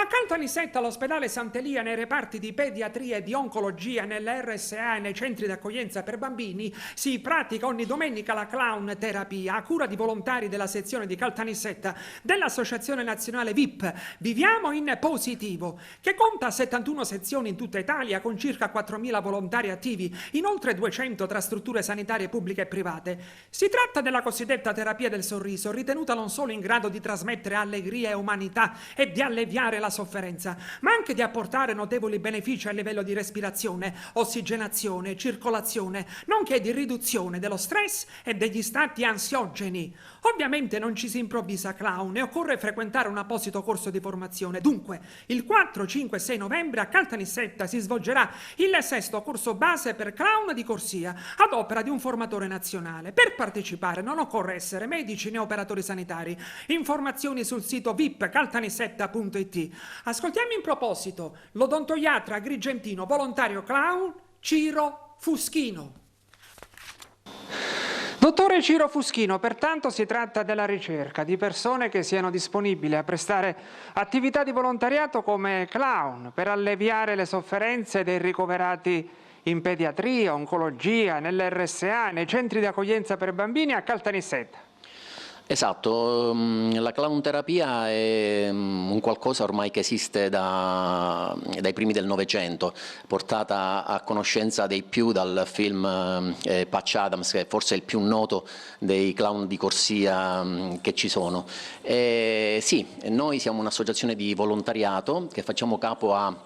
Caltanissetta, all'ospedale Sant'Elia, nei reparti di pediatria e di oncologia, nell'RSA e nei centri d'accoglienza per bambini, si pratica ogni domenica la clown terapia a cura di volontari della sezione di Caltanissetta dell'Associazione Nazionale VIP Viviamo in Positivo, che conta 71 sezioni in tutta Italia con circa 4.000 volontari attivi in oltre 200 tra strutture sanitarie pubbliche e private. Si tratta della cosiddetta terapia del sorriso, ritenuta non solo in grado di trasmettere allegria e umanità e di alleviare la sofferenza, ma anche di apportare notevoli benefici a livello di respirazione, ossigenazione, circolazione, nonché di riduzione dello stress e degli stati ansiogeni. Ovviamente non ci si improvvisa clown e occorre frequentare un apposito corso di formazione. Dunque, il 4, 5 e 6 novembre a Caltanissetta si svolgerà il sesto corso base per clown di corsia ad opera di un formatore nazionale. Per partecipare non occorre essere medici né operatori sanitari. Informazioni sul sito vipcaltanissetta.it. Ascoltiamo in proposito l'odontoiatra agrigentino volontario clown Ciro Fuschino. Dottore Ciro Fuschino, pertanto si tratta della ricerca di persone che siano disponibili a prestare attività di volontariato come clown per alleviare le sofferenze dei ricoverati in pediatria, oncologia, nell'RSA, nei centri di accoglienza per bambini a Caltanissetta. Esatto, la clown terapia è un qualcosa ormai che esiste dai primi del Novecento, portata a conoscenza dei più dal film Patch Adams, che è forse il più noto dei clown di corsia che ci sono. Sì, noi siamo un'associazione di volontariato che facciamo capo a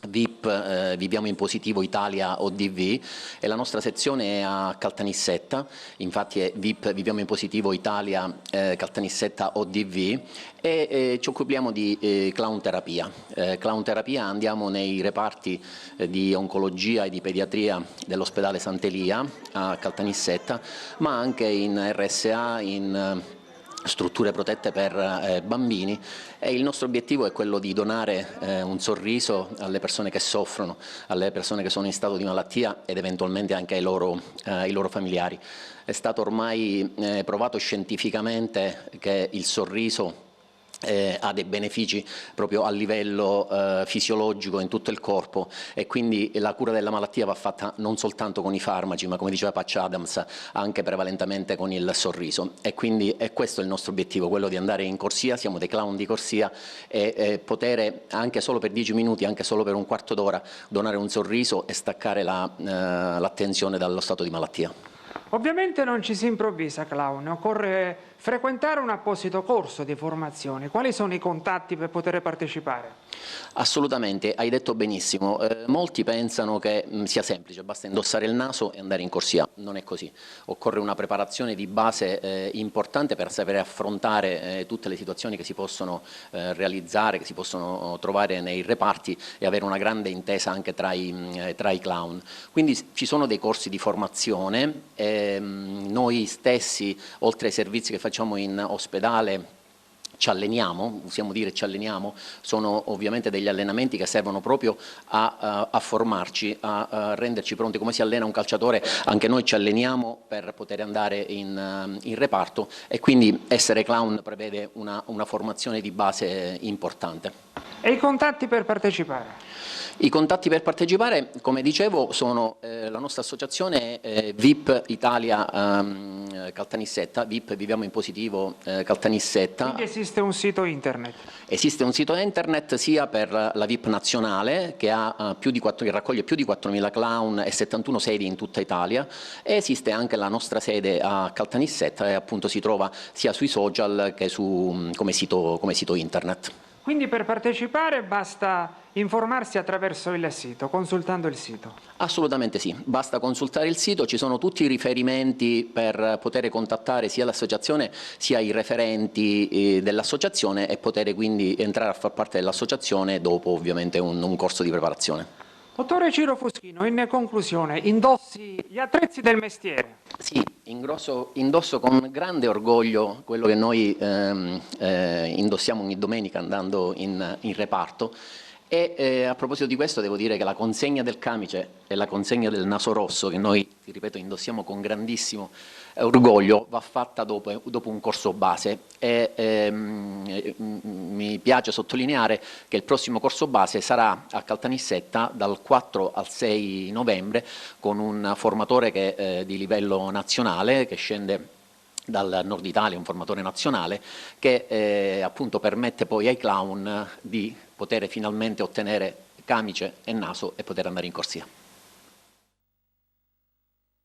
VIP, Viviamo in Positivo Italia ODV, e la nostra sezione è a Caltanissetta, infatti è VIP Viviamo in Positivo Italia Caltanissetta ODV, e ci occupiamo di clown terapia. Clown terapia, andiamo nei reparti di oncologia e di pediatria dell'ospedale Sant'Elia a Caltanissetta, ma anche in RSA, in strutture protette per bambini, e il nostro obiettivo è quello di donare un sorriso alle persone che soffrono, alle persone che sono in stato di malattia ed eventualmente anche ai loro familiari. È stato ormai provato scientificamente che il sorriso ha dei benefici proprio a livello fisiologico in tutto il corpo, e quindi la cura della malattia va fatta non soltanto con i farmaci, ma come diceva Patch Adams anche prevalentemente con il sorriso, e quindi è questo il nostro obiettivo, quello di andare in corsia. Siamo dei clown di corsia, e poter anche solo per 10 minuti, anche solo per un quarto d'ora donare un sorriso e staccare l'attenzione dallo stato di malattia. Ovviamente non ci si improvvisa clown, occorre frequentare un apposito corso di formazione. Quali sono i contatti per poter partecipare? Assolutamente, hai detto benissimo. Molti pensano che sia semplice, basta indossare il naso e andare in corsia. Non è così. Occorre una preparazione di base importante per sapere affrontare tutte le situazioni che si possono realizzare, che si possono trovare nei reparti, e avere una grande intesa anche tra i clown. Quindi ci sono dei corsi di formazione. Noi stessi, oltre ai servizi che facciamo in ospedale, ci alleniamo, possiamo dire ci alleniamo, sono ovviamente degli allenamenti che servono proprio a formarci, a renderci pronti. Come si allena un calciatore, anche noi ci alleniamo per poter andare in reparto, e quindi essere clown prevede una formazione di base importante. E i contatti per partecipare? I contatti per partecipare, come dicevo, sono la nostra associazione VIP Italia Caltanissetta, VIP Viviamo in Positivo Caltanissetta. Quindi esiste un sito internet? Esiste un sito internet sia per la VIP nazionale, che raccoglie più di 4.000 clown e 71 sedi in tutta Italia, e esiste anche la nostra sede a Caltanissetta, e appunto si trova sia sui social che come sito internet. Quindi per partecipare basta informarsi attraverso il sito, consultando il sito? Assolutamente sì, basta consultare il sito, ci sono tutti i riferimenti per poter contattare sia l'associazione sia i referenti dell'associazione, e poter quindi entrare a far parte dell'associazione dopo ovviamente un corso di preparazione. Dottore Ciro Fuschino, in conclusione, indossi gli attrezzi del mestiere? Sì, indosso con grande orgoglio quello che noi indossiamo ogni domenica andando in reparto, e a proposito di questo devo dire che la consegna del camice e la consegna del naso rosso, che noi, ti ripeto, indossiamo con grandissimo orgoglio va fatta dopo un corso base e mi piace sottolineare che il prossimo corso base sarà a Caltanissetta dal 4 al 6 novembre con un formatore che è di livello nazionale, che scende dal nord Italia, un formatore nazionale che appunto permette poi ai clown di poter finalmente ottenere camice e naso e poter andare in corsia.